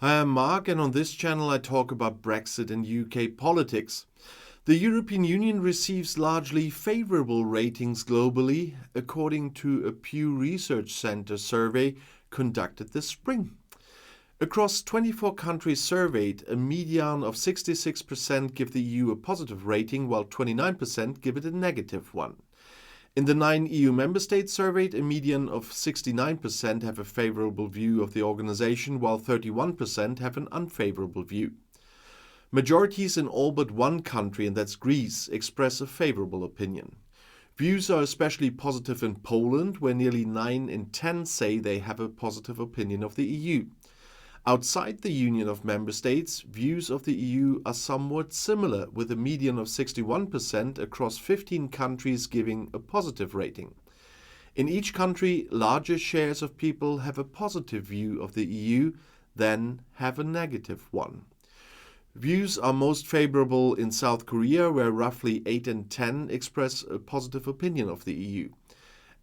Hi, I'm Marc, and on this channel I talk about Brexit and UK politics. The European Union receives largely favorable ratings globally, according to a Pew Research Center survey conducted this spring. Across 24 countries surveyed, a median of 66% give the EU a positive rating, while 29% give it a negative one. In the 9 EU member states surveyed, a median of 69% have a favorable view of the organization, while 31% have an unfavorable view. Majorities in all but one country, and that's Greece, express a favorable opinion. Views are especially positive in Poland, where nearly 9 in 10 say they have a positive opinion of the EU. Outside the Union of Member States, views of the EU are somewhat similar, with a median of 61% across 15 countries giving a positive rating. In each country, larger shares of people have a positive view of the EU than have a negative one. Views are most favorable in South Korea, where roughly 8 in 10 express a positive opinion of the EU.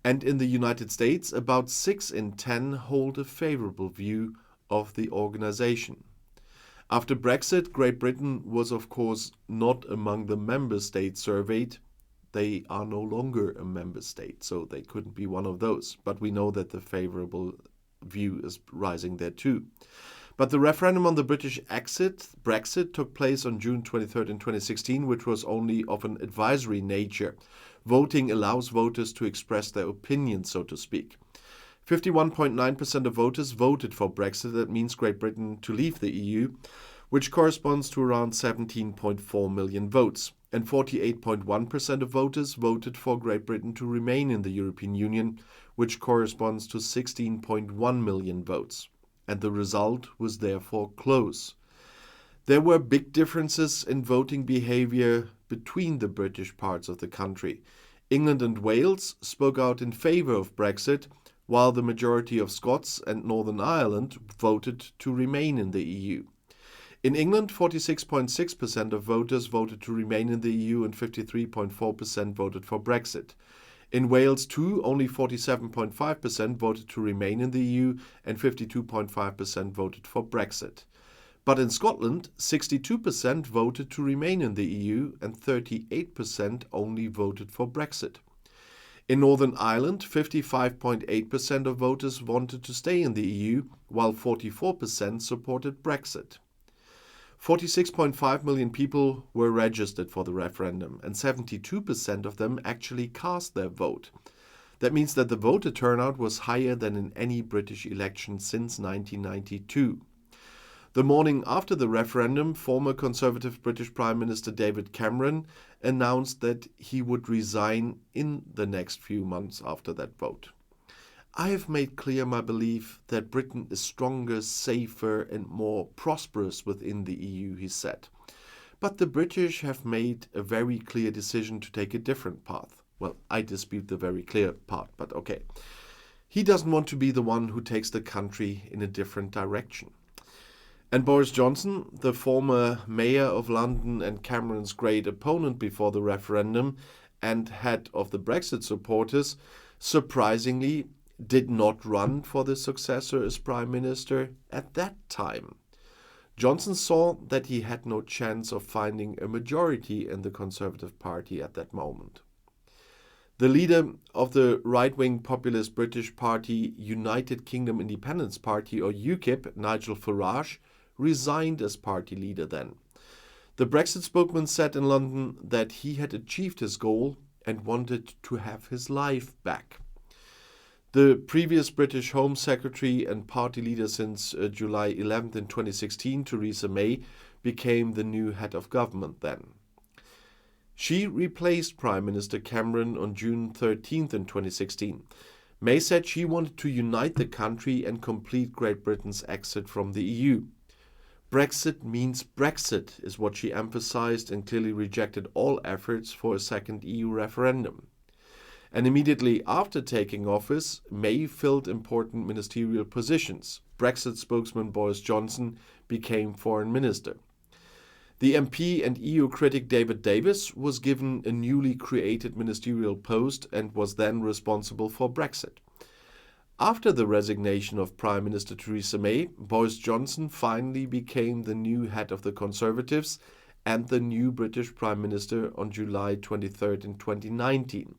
And in the United States, about 6 in 10 hold a favorable view of the organization. After Brexit, Great Britain was of course not among the member states surveyed. They are no longer a member state, so they couldn't be one of those. But we know that the favorable view is rising there too. But the referendum on the British exit, Brexit, took place on June 23rd in 2016, which was only of an advisory nature. Voting allows voters to express their opinion, so to speak. 51.9% of voters voted for Brexit. That means Great Britain to leave the EU, which corresponds to around 17.4 million votes. And 48.1% of voters voted for Great Britain to remain in the European Union, which corresponds to 16.1 million votes. And the result was therefore close. There were big differences in voting behavior between the British parts of the country. England and Wales spoke out in favor of Brexit, while the majority of Scots and Northern Ireland voted to remain in the EU. In England, 46.6% of voters voted to remain in the EU and 53.4% voted for Brexit. In Wales too, only 47.5% voted to remain in the EU and 52.5% voted for Brexit. But in Scotland, 62% voted to remain in the EU and 38% only voted for Brexit. In Northern Ireland, 55.8% of voters wanted to stay in the EU, while 44% supported Brexit. 46.5 million people were registered for the referendum, and 72% of them actually cast their vote. That means that the voter turnout was higher than in any British election since 1992. The morning after the referendum, former Conservative British Prime Minister David Cameron announced that he would resign in the next few months after that vote. I have made clear my belief that Britain is stronger, safer and more prosperous within the EU, he said. But the British have made a very clear decision to take a different path. Well, I dispute the very clear part, but okay. He doesn't want to be the one who takes the country in a different direction. And Boris Johnson, the former mayor of London and Cameron's great opponent before the referendum and head of the Brexit supporters, surprisingly did not run for the successor as Prime Minister at that time. Johnson saw that he had no chance of finding a majority in the Conservative Party at that moment. The leader of the right-wing populist British party United Kingdom Independence Party, or UKIP, Nigel Farage, resigned as party leader then. The Brexit spokesman said in London that he had achieved his goal and wanted to have his life back. The previous British Home Secretary and party leader since July 11th in 2016, Theresa May, became the new head of government then. She replaced Prime Minister Cameron on June 13th in 2016. May said she wanted to unite the country and complete Great Britain's exit from the EU. Brexit means Brexit is what she emphasized, and clearly rejected all efforts for a second EU referendum. And immediately after taking office, May filled important ministerial positions. Brexit spokesman Boris Johnson became foreign minister. The MP and EU critic David Davis was given a newly created ministerial post and was then responsible for Brexit. After the resignation of Prime Minister Theresa May, Boris Johnson finally became the new head of the Conservatives and the new British Prime Minister on July 23rd in 2019.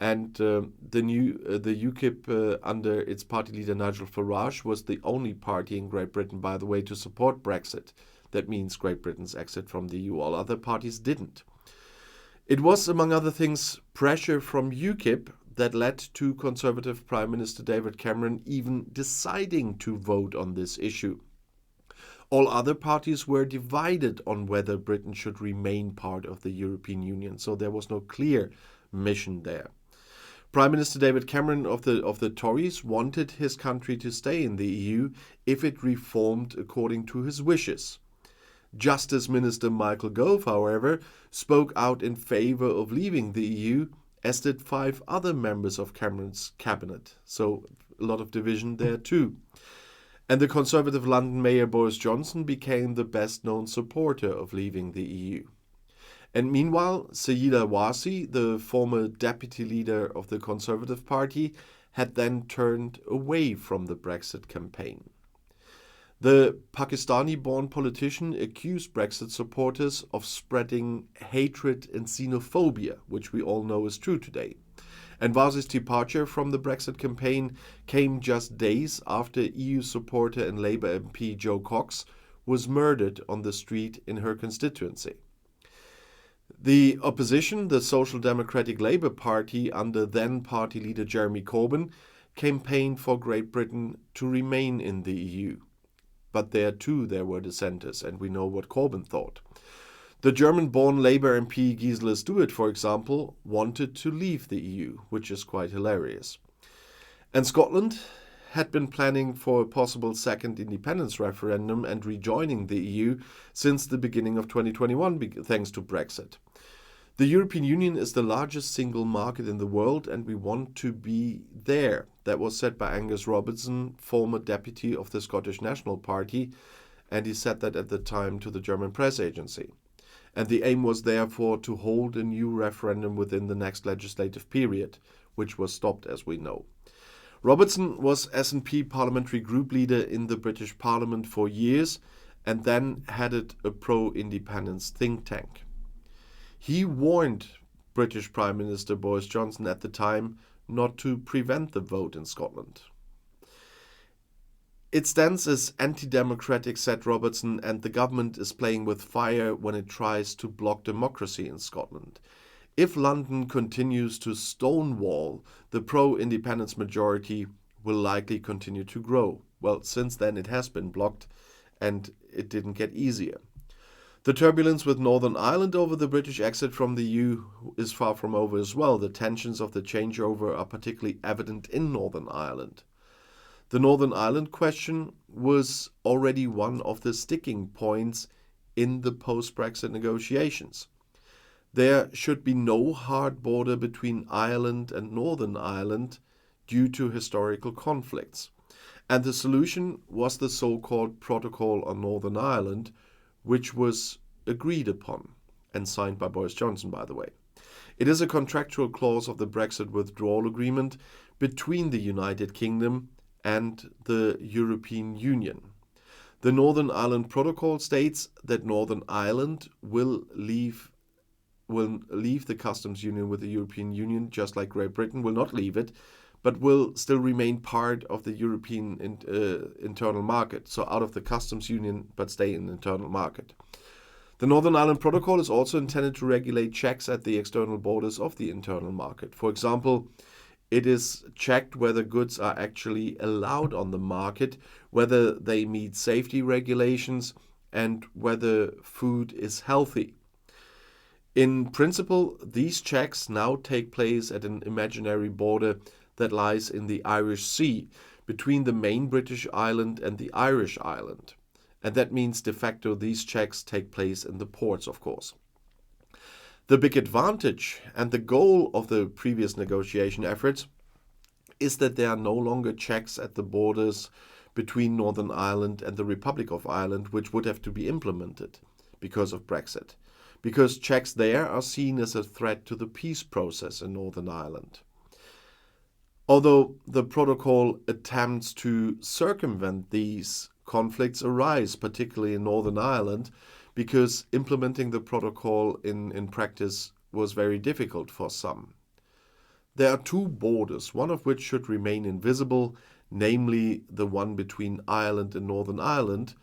And the UKIP under its party leader Nigel Farage was the only party in Great Britain, by the way, to support Brexit. That means Great Britain's exit from the EU. All other parties didn't. It was, among other things, pressure from UKIP that led to Conservative Prime Minister David Cameron even deciding to vote on this issue. All other parties were divided on whether Britain should remain part of the European Union, so there was no clear mission there. Prime Minister David Cameron of the Tories wanted his country to stay in the EU if it reformed according to his wishes. Justice Minister Michael Gove, however, spoke out in favour of leaving the EU, as did 5 other members of Cameron's cabinet. So a lot of division there too. And the Conservative London Mayor Boris Johnson became the best-known supporter of leaving the EU. And meanwhile, Sayeeda Warsi, the former deputy leader of the Conservative Party, had then turned away from the Brexit campaign. The Pakistani-born politician accused Brexit supporters of spreading hatred and xenophobia, which we all know is true today. And Warsi's departure from the Brexit campaign came just days after EU supporter and Labour MP Jo Cox was murdered on the street in her constituency. The opposition, the Social Democratic Labour Party under then party leader Jeremy Corbyn, campaigned for Great Britain to remain in the EU. But there too there were dissenters, and we know what Corbyn thought. The German-born Labour MP Gisela Stuart, for example, wanted to leave the EU, which is quite hilarious. And Scotland had been planning for a possible second independence referendum and rejoining the EU since the beginning of 2021, thanks to Brexit. The European Union is the largest single market in the world, and we want to be there. That was said by Angus Robertson, former deputy of the Scottish National Party, and he said that at the time to the German press agency. And the aim was therefore to hold a new referendum within the next legislative period, which was stopped, as we know. Robertson was SNP parliamentary group leader in the British Parliament for years and then headed a pro-independence think tank. He warned British Prime Minister Boris Johnson at the time not to prevent the vote in Scotland. It stands as anti-democratic, said Robertson, and the government is playing with fire when it tries to block democracy in Scotland. If London continues to stonewall, the pro-independence majority will likely continue to grow. Well, since then it has been blocked and it didn't get easier. The turbulence with Northern Ireland over the British exit from the EU is far from over as well. The tensions of the changeover are particularly evident in Northern Ireland. The Northern Ireland question was already one of the sticking points in the post-Brexit negotiations. There should be no hard border between Ireland and Northern Ireland due to historical conflicts. And the solution was the so-called Protocol on Northern Ireland, which was agreed upon and signed by Boris Johnson, by the way. It is a contractual clause of the Brexit withdrawal agreement between the United Kingdom and the European Union. The Northern Ireland Protocol states that Northern Ireland will leave the customs union with the European Union, just like Great Britain will not leave it, but will still remain part of the European internal market. So out of the customs union, but stay in the internal market. The Northern Ireland Protocol is also intended to regulate checks at the external borders of the internal market. For example, it is checked whether goods are actually allowed on the market, whether they meet safety regulations, and whether food is healthy. In principle, these checks now take place at an imaginary border that lies in the Irish Sea, between the main British island and the Irish island. And that means de facto these checks take place in the ports, of course. The big advantage and the goal of the previous negotiation efforts is that there are no longer checks at the borders between Northern Ireland and the Republic of Ireland, which would have to be implemented because of Brexit, because checks there are seen as a threat to the peace process in Northern Ireland. Although the protocol attempts to circumvent these conflicts arise, particularly in Northern Ireland, because implementing the protocol in practice was very difficult for some. There are two borders, one of which should remain invisible, namely the one between Ireland and Northern Ireland,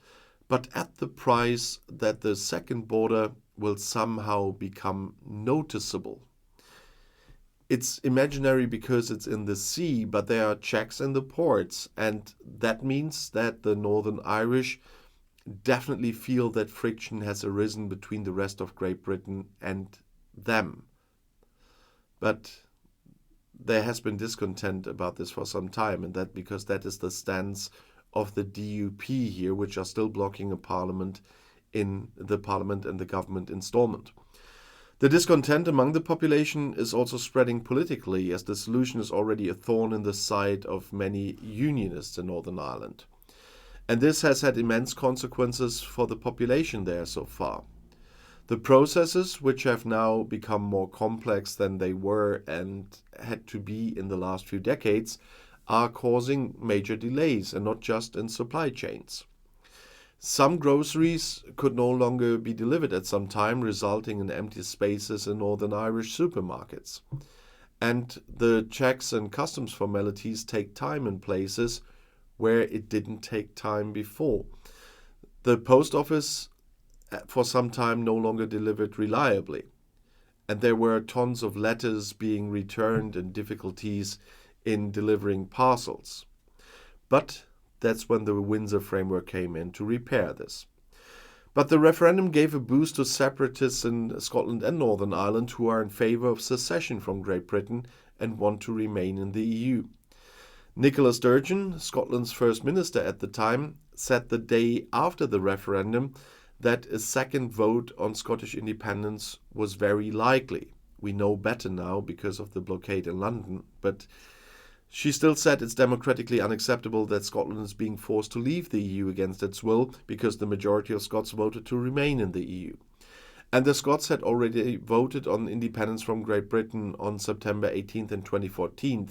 but at the price that the second border will somehow become noticeable. It's imaginary because it's in the sea, but there are checks in the ports, and that means that the Northern Irish definitely feel that friction has arisen between the rest of Great Britain and them. But there has been discontent about this for some time, and that because that is the stance of the DUP here, which are still blocking a parliament in the parliament and the government installment. The discontent among the population is also spreading politically, as the solution is already a thorn in the side of many unionists in Northern Ireland. And this has had immense consequences for the population there so far. The processes, which have now become more complex than they were and had to be in the last few decades, are causing major delays, and not just in supply chains. Some groceries could no longer be delivered at some time, resulting in empty spaces in Northern Irish supermarkets. And the checks and customs formalities take time in places where it didn't take time before. The post office for some time no longer delivered reliably. And there were tons of letters being returned and difficulties in delivering parcels. But that's when the Windsor Framework came in to repair this. But the referendum gave a boost to separatists in Scotland and Northern Ireland who are in favour of secession from Great Britain and want to remain in the EU. Nicola Sturgeon, Scotland's First Minister at the time, said the day after the referendum that a second vote on Scottish independence was very likely. We know better now because of the blockade in London, but she still said it's democratically unacceptable that Scotland is being forced to leave the EU against its will because the majority of Scots voted to remain in the EU. And the Scots had already voted on independence from Great Britain on September 18th and 2014.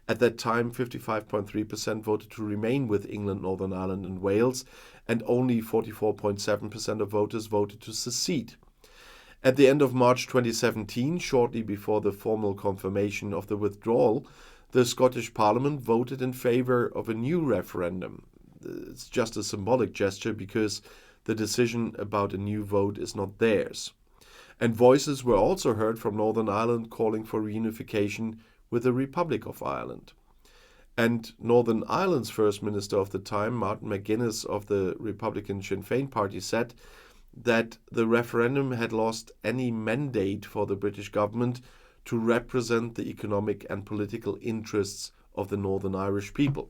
At that time, 55.3% voted to remain with England, Northern Ireland and Wales, and only 44.7% of voters voted to secede. At the end of March 2017, shortly before the formal confirmation of the withdrawal, the Scottish Parliament voted in favour of a new referendum. It's just a symbolic gesture because the decision about a new vote is not theirs. And voices were also heard from Northern Ireland calling for reunification with the Republic of Ireland. And Northern Ireland's First Minister of the time, Martin McGuinness of the Republican Sinn Féin party, said that the referendum had lost any mandate for the British government to represent the economic and political interests of the Northern Irish people.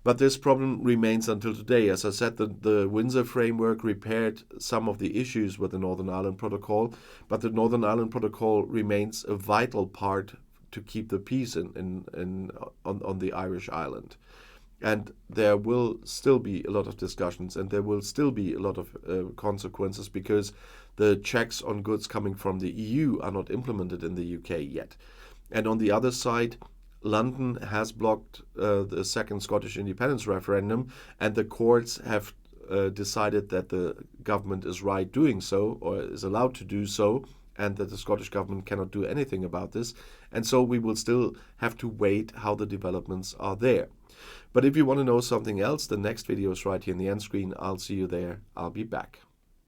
But this problem remains until today. As I said, the Windsor Framework repaired some of the issues with the Northern Ireland Protocol, but the Northern Ireland Protocol remains a vital part to keep the peace on the Irish island. And there will still be a lot of discussions, and there will still be a lot of consequences because the checks on goods coming from the EU are not implemented in the UK yet. And on the other side, London has blocked the second Scottish independence referendum, and the courts have decided that the government is right doing so, or is allowed to do so, and that the Scottish government cannot do anything about this. And so we will still have to wait how the developments are there. But if you want to know something else, the next video is right here in the end screen. I'll see you there. I'll be back.